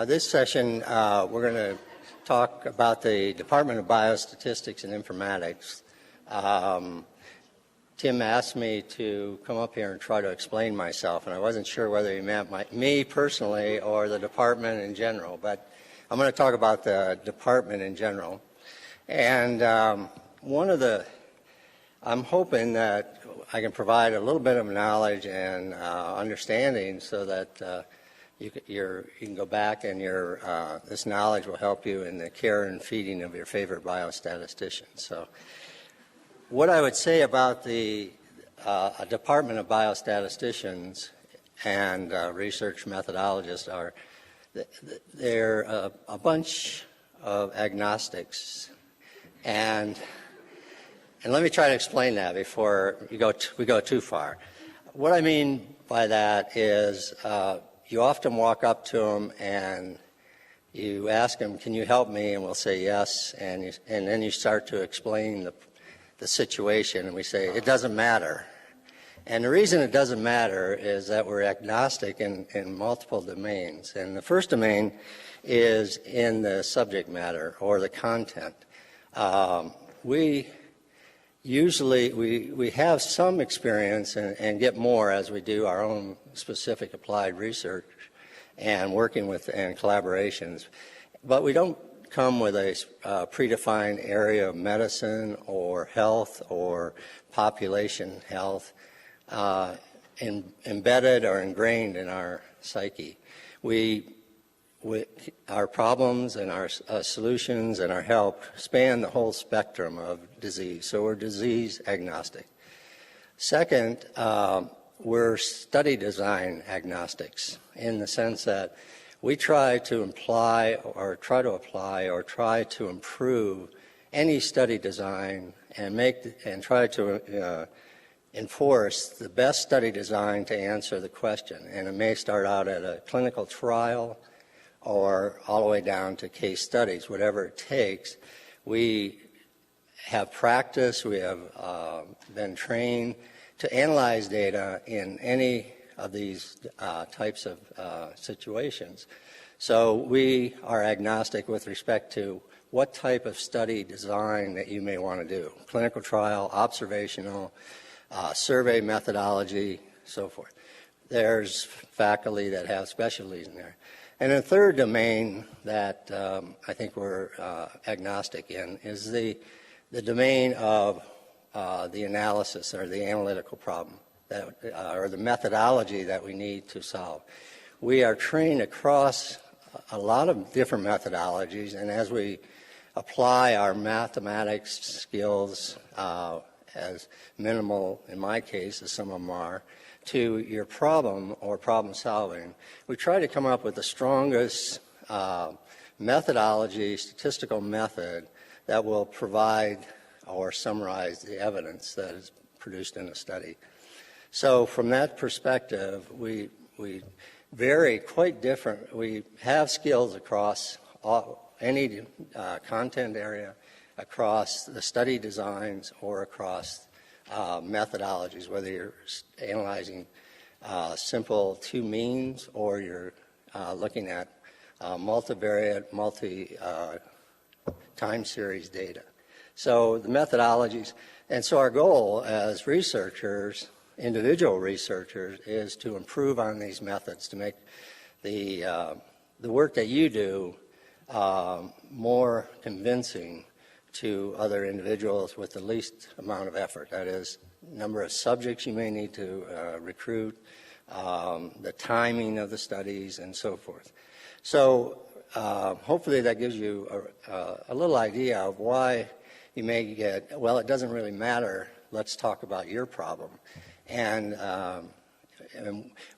This session, we're going to talk about the Department of Biostatistics and Informatics. Tim asked me to come up here and try to explain myself, and I wasn't sure whether he meant me personally or the department in general, but I'm going to talk about the department in general. And I'm hoping that I can provide a little bit of knowledge and understanding so that you can go back and this knowledge will help you in the care and feeding of your favorite biostatistician. So what I would say about the Department of Biostatisticians and research methodologists are they're a bunch of agnostics. And let me try to explain that before we go too far. What I mean by that is you often walk up to them and you ask them, "Can you help me?" And we'll say yes, and then you start to explain the situation, and we say, "It doesn't matter." And the reason it doesn't matter is that we're agnostic in multiple domains. And the first domain is in the subject matter or the content. We have some experience and get more as we do our own specific applied research and working with and collaborations. But we don't come with a predefined area of medicine or health or population health embedded or ingrained in our psyche. Our problems and our solutions and our help span the whole spectrum of disease, so we're disease agnostic. Second, we're study design agnostics in the sense that we try to apply or try to improve any study design and try to enforce the best study design to answer the question. And it may start out at a clinical trial or all the way down to case studies, whatever it takes. We have practice, we have been trained to analyze data in any of these types of situations. So we are agnostic with respect to what type of study design that you may want to do. Clinical trial, observational, survey methodology, so forth. There's faculty that have specialties in there. And a third domain that I think we're agnostic in is the domain of the analysis or the analytical problem or the methodology that we need to solve. We are trained across a lot of different methodologies, and as we apply our mathematics skills, as minimal in my case as some of them are, to your problem or problem solving, we try to come up with the strongest methodology, statistical method that will provide or summarize the evidence that is produced in a study. So from that perspective, we vary quite different. We have skills across any content area, across the study designs or across methodologies, whether you're analyzing simple two means or you're looking at multivariate, time series data. So the methodologies, and so our goal as researchers, individual researchers, is to improve on these methods to make the work that you do more convincing to other individuals with the least amount of effort. That is, number of subjects you may need to recruit, the timing of the studies, and so forth. So hopefully that gives you a little idea of why you may get, well, it doesn't really matter, let's talk about your problem. And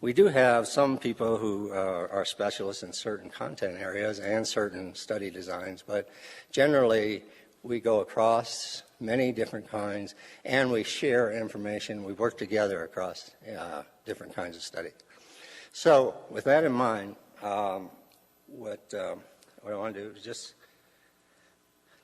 we do have some people who are specialists in certain content areas and certain study designs, but generally we go across many different kinds and we share information. We work together across different kinds of study. So with that in mind, what I want to do is just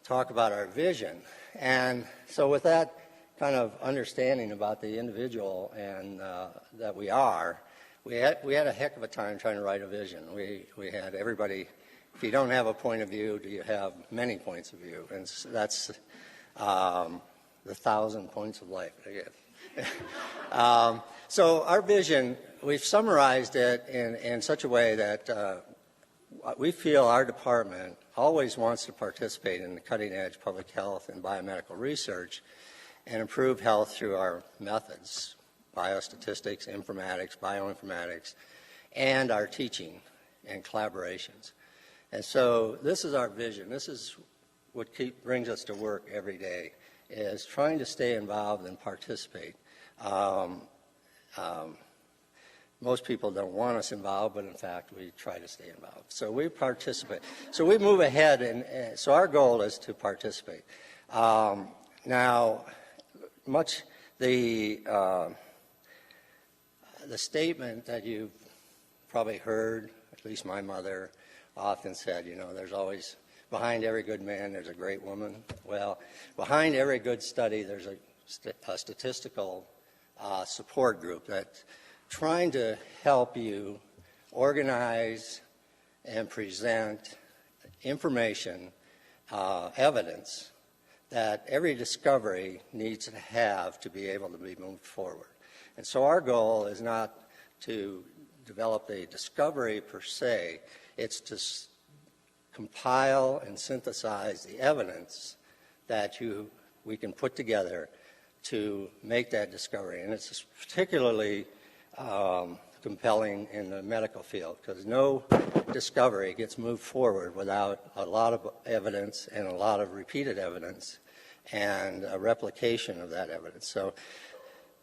talk about our vision. And so with that kind of understanding about the individual and that we are, we had a heck of a time trying to write a vision. We had everybody. If you don't have a point of view, do you have many points of view? And that's the 1,000 points of life. So our vision, we've summarized it in such a way that we feel our department always wants to participate in the cutting-edge public health and biomedical research and improve health through our methods, biostatistics, informatics, bioinformatics, and our teaching and collaborations. And so this is our vision. This is what brings us to work every day, is trying to stay involved and participate. Most people don't want us involved, but in fact, we try to stay involved. So we participate. So we move ahead, and so our goal is to participate. Now, the statement that you've probably heard, at least my mother often said, you know, there's always, behind every good man, there's a great woman. Well, behind every good study, there's a statistical support group that's trying to help you organize and present information, evidence that every discovery needs to have to be able to be moved forward. And so our goal is not to develop a discovery per se, it's to compile and synthesize the evidence that we can put together to make that discovery. And it's particularly compelling in the medical field because no discovery gets moved forward without a lot of evidence and a lot of repeated evidence and a replication of that evidence.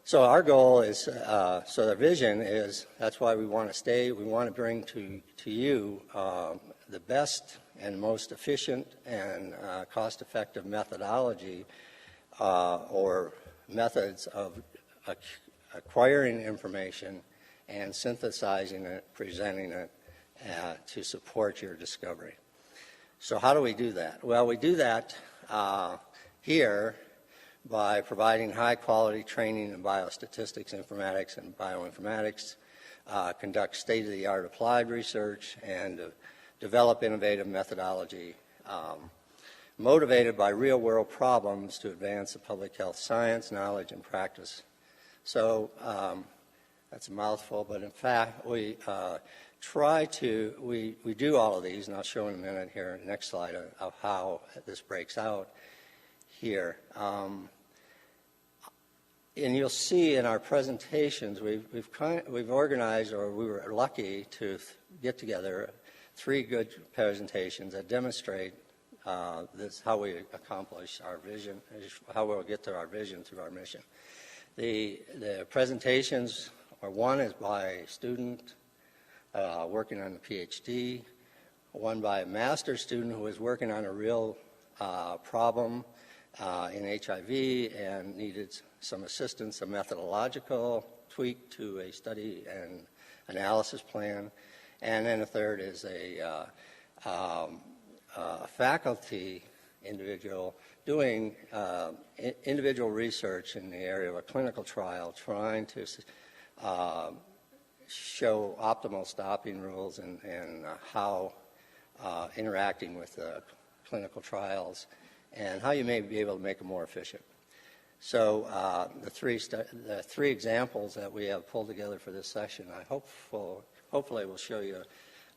So our goal is, so the vision is, that's why we want to stay. We want to bring to you the best and most efficient and cost-effective methodology or methods of acquiring information and synthesizing it, presenting it to support your discovery. So how do we do that? Well, we do that here by providing high-quality training in biostatistics, informatics, and bioinformatics, conduct state-of-the-art applied research, and develop innovative methodology motivated by real-world problems to advance the public health science, knowledge, and practice. So that's a mouthful, but in fact, we we do all of these, and I'll show in a minute here, next slide, of how this breaks out here. And you'll see in our presentations, we've organized, or we were lucky to get together 3 good presentations that demonstrate how we accomplish our vision, how we'll get to our vision through our mission. The presentations one is by a student working on a PhD, one by a master's student who is working on a real problem in HIV and needed some assistance, a methodological tweak to a study and analysis plan. And then a third is a faculty individual doing individual research in the area of a clinical trial, trying to show optimal stopping rules and how interacting with clinical trials and how you may be able to make them more efficient. So the three examples that we have pulled together for this session, hopefully will show you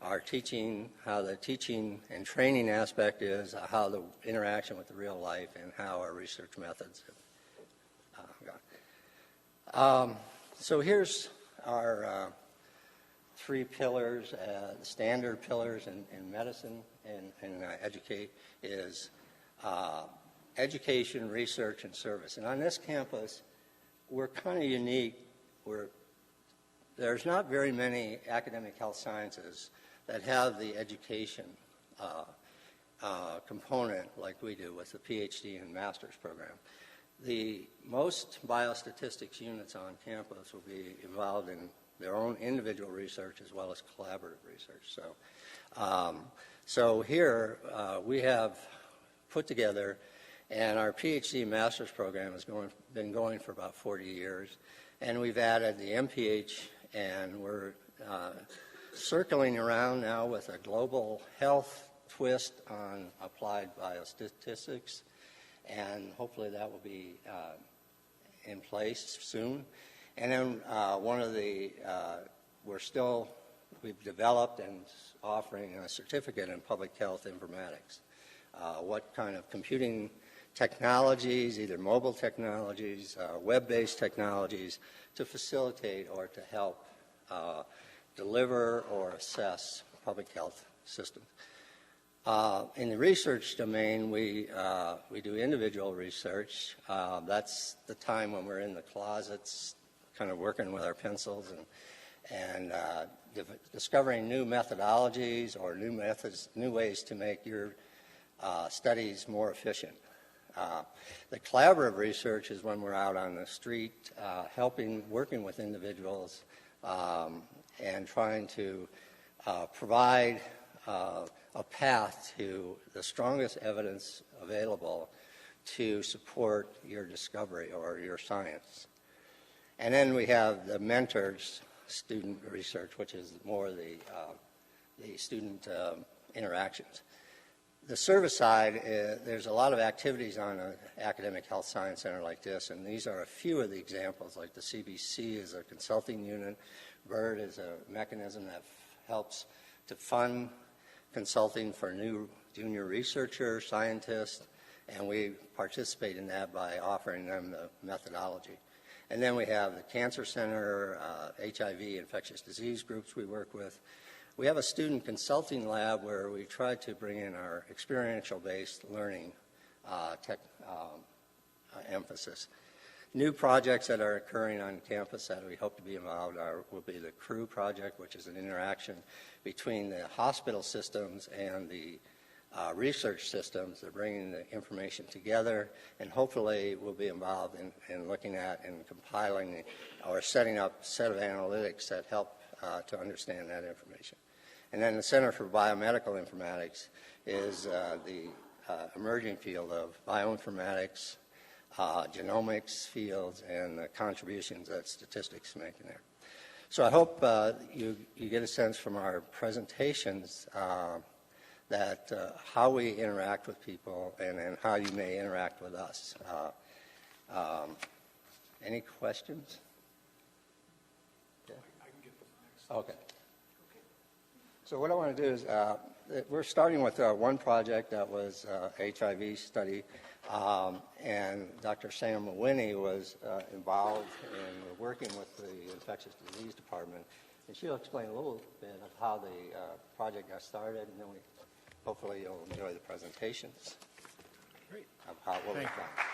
our teaching, how the teaching and training aspect is, how the interaction with the real life, and how our research methods have gone. So here's our 3 pillars, the standard pillars in medicine and educate is education, research, and service. And on this campus, we're kind of unique. There's not very many academic health sciences that have the education component like we do with the PhD and master's program. The most biostatistics units on campus will be involved in their own individual research as well as collaborative research. So here we have put together, and our PhD master's program has been going for about 40 years, and we've added the MPH and we're circling around now with a global health twist on applied biostatistics, and hopefully that will be in place soon. And then we've developed and offering a certificate in public health informatics. What kind of computing technologies, either mobile technologies, web-based technologies, to facilitate or to help deliver or assess public health systems. In the research domain, we do individual research. That's the time when we're in the closets, kind of working with our pencils and discovering new methodologies or new ways to make your studies more efficient. The collaborative research is when we're out on the street working with individuals and trying to provide a path to the strongest evidence available to support your discovery or your science. And then we have the mentors student research, which is more the student interactions. The service side, there's a lot of activities on an academic health science center like this, and these are a few of the examples, like the CBC is a consulting unit, BIRD is a mechanism that helps to fund consulting for new junior researchers, scientists, and we participate in that by offering them the methodology. And then we have the Cancer Center, HIV, infectious disease groups we work with. We have a student consulting lab where we try to bring in our experiential-based learning emphasis. New projects that are occurring on campus that we hope to be involved will be the CREW project, which is an interaction between the hospital systems and the research systems. They're bringing the information together, and hopefully we'll be involved in looking at and compiling or setting up a set of analytics that help to understand that information. And then the Center for Biomedical Informatics is the emerging field of bioinformatics, genomics fields, and the contributions that statistics make in there. So I hope you get a sense from our presentations that how we interact with people and how you may interact with us. Any questions? Yeah. I can get the next. Okay. So what I want to do is, we're starting with one project that was HIV study, and Dr. Sam Mawini was involved in working with the infectious disease department, and she'll explain a little bit of how the project got started, and then hopefully you'll enjoy the presentations. Great. Of what we've done.